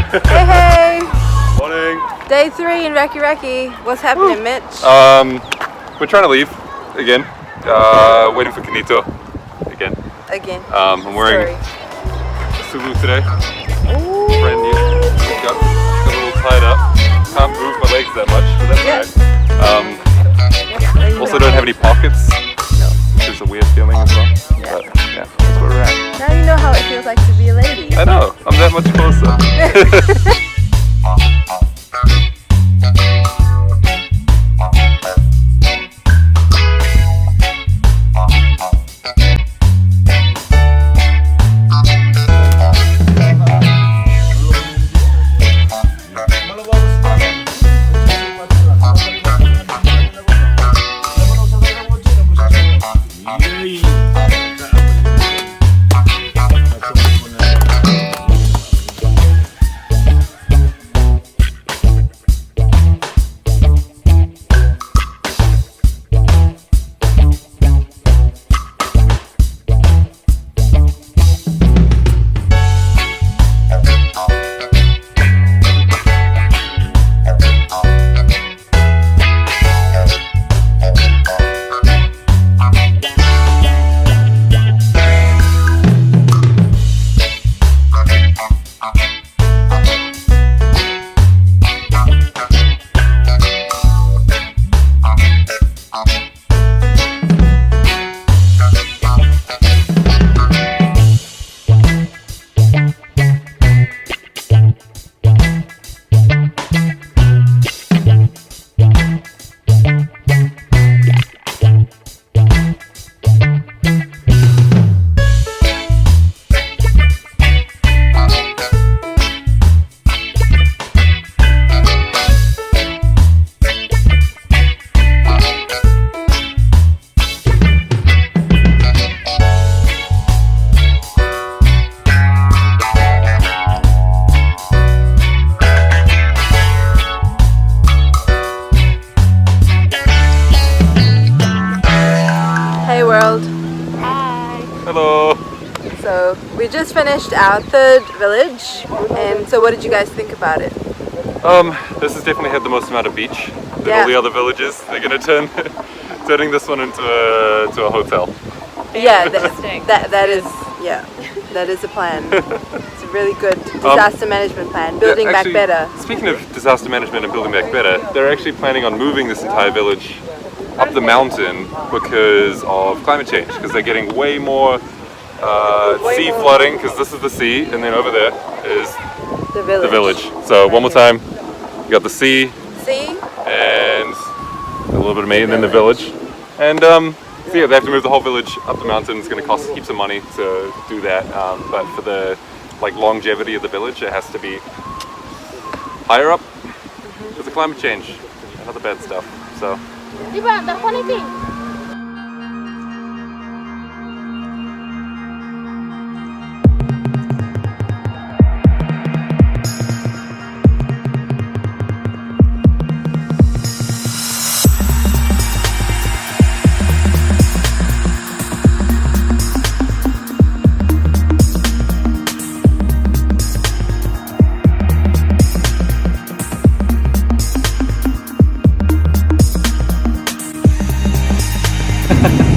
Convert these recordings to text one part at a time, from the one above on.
Hey, hey! Morning. Day 3 in Reki. What's happening, Mitch? We're trying to leave again. Waiting for Kanito again. Again. I'm wearing a Sulu today. Ooh. Brand new. Got a little tied up. Can't move my legs that much, but that's alright. Also don't have any pockets, which is a weird feeling as well. But yeah, that's where we're at. Now you know how it feels like to be a lady. I know. I'm that much closer. Hello. So we just finished our 3rd village, and so what did you guys think about it? This has definitely had the most amount of beach than Yeah. all the other villages. They're gonna turning this one into a hotel. Yeah, that is a plan. It's a really good disaster management plan. Building Yeah, actually, back better. Speaking of disaster management and building back better, they're actually planning on moving this entire village up the mountain because of climate change, because they're getting way more sea flooding, because this is the sea, and then over there is The village. So one more time, you got the sea See? and a little bit of me, and then the village. And so yeah, they have to move the whole village up the mountain. It's going to cost heaps of money to do that, but for the longevity of the village, it has to be higher up because of climate change and other bad stuff. So.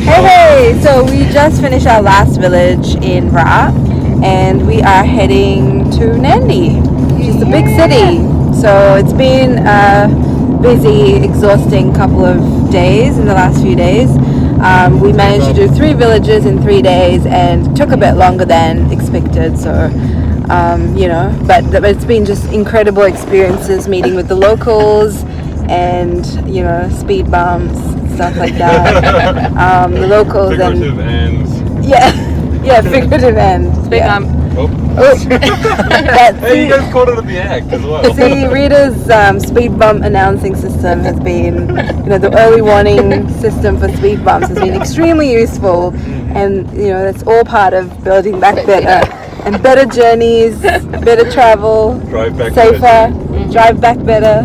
Hey, so we just finished our last village in Ra, and we are heading to Nandi, which is a big city. So it's been a busy, exhausting couple of days in the last few days. We managed to do 3 villages in 3 days, and it took a bit longer than expected. So, but it's been just incredible experiences meeting with the locals, and speed bumps, stuff like that. The locals Figurative and figurative end. Speed bump. oh. Hey, you guys caught it at the act as well. See, Rita's speed bump announcing system has been, the early warning system for speed bumps has been extremely useful, and that's all part of building back better and better journeys, better travel, Drive back safer, better. drive back better.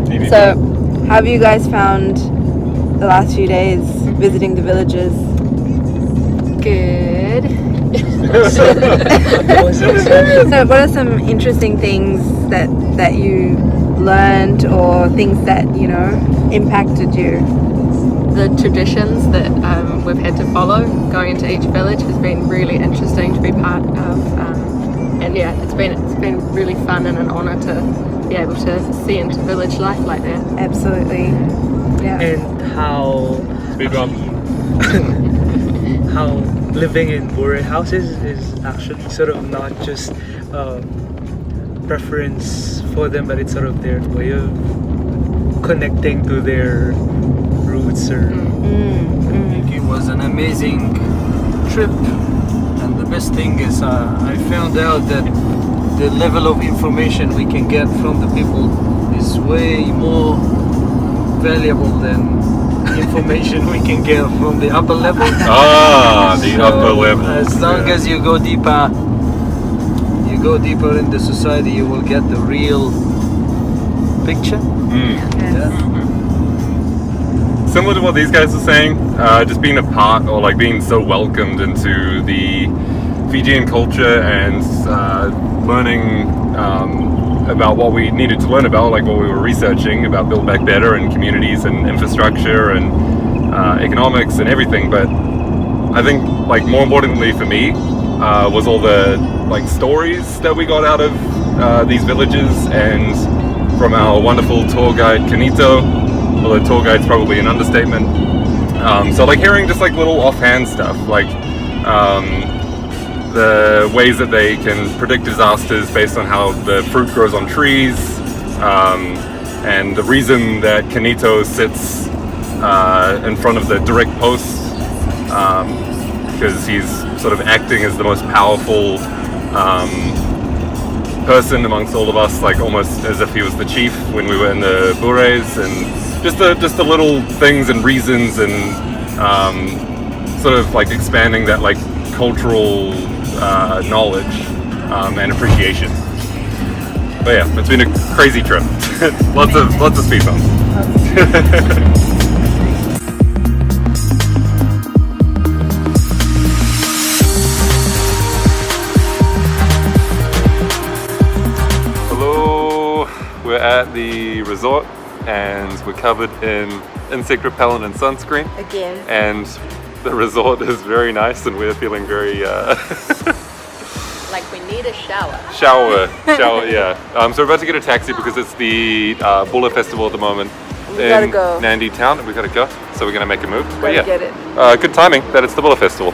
TVP. So, how have you guys found the last few days visiting the villages? Good. So what are some interesting things that you learned, or things that, you know, impacted you? The traditions that we've had to follow going into each village has been really interesting to be part of, and yeah, it's been really fun and an honour to be able to see into village life like that. Absolutely. Yeah. And how Speak up. how living in Bure houses is actually sort of not just preference for them, but it's sort of their way of connecting to their roots. Or I think it was an amazing trip, and the best thing is I found out that the level of information we can get from the people is way more valuable than information we can get from the upper level. The upper level. As long as you go deeper in the society, you will get the real picture. Yeah. Similar to what these guys are saying, just being a part, or like being so welcomed into the Fijian culture and learning about what we needed to learn about, like what we were researching about Build Back Better and communities and infrastructure and economics and everything. But I think, like, more importantly for me was all the like stories that we got out of these villages and from our wonderful tour guide Kanito, although tour guide's probably an understatement. So like hearing just like little offhand stuff, like the ways that they can predict disasters based on how the fruit grows on trees, and the reason that Kanito sits in front of the direct posts, because he's sort of acting as the most powerful person amongst all of us, like almost as if he was the chief when we were in the Bures, and just the little things and reasons, and sort of like expanding that like cultural knowledge and appreciation. But yeah, it's been a crazy trip. lots of speed bumps. Hello, we're at the resort and we're covered in insect repellent and sunscreen. Again. And the resort is very nice and we're feeling very Like we need a shower. shower, yeah. So we're about to get a taxi because it's the Bulla Festival at the moment We in gotta go. Nandi town, and we gotta go. So we're gonna make a move. But Gotta yeah, get it. good timing that it's the Bulla Festival.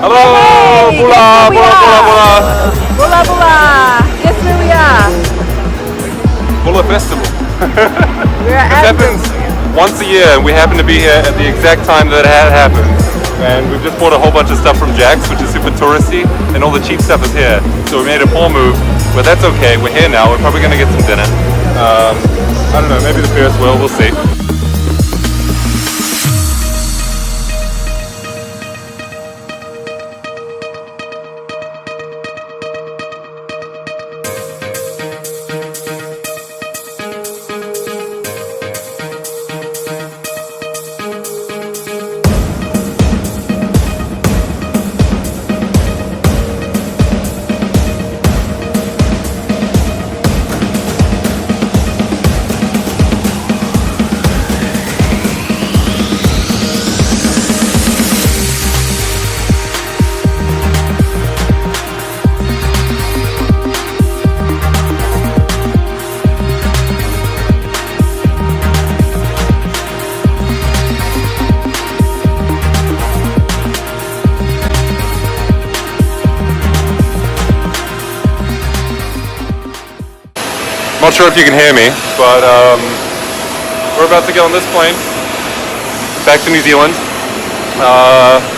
Hello, Hey, Bulla, guess where we Bulla, are? Bula Bula! Guess where we are? Bulla Festival. We're It at happens once a year, and we happen to be here at the exact time that it happened. And we've just bought a whole bunch of stuff from Jack's, which is super touristy, and all the cheap stuff is here. So we made a poor move, but that's okay. We're here now. We're probably going to get some dinner. I don't know, maybe the Ferris wheel. We'll see. Not sure if you can hear me, but we're about to get on this plane back to New Zealand,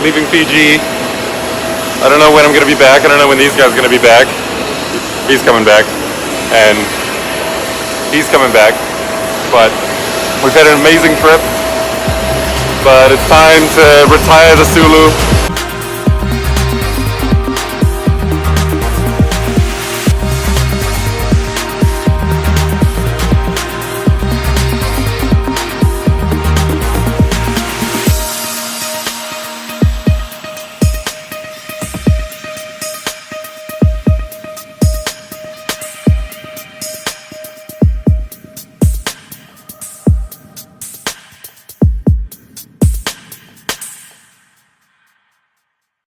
leaving Fiji. I don't know when I'm going to be back. I don't know when these guys are going to be back. He's coming back, and he's coming back. But we've had an amazing trip, but it's time to retire the Sulu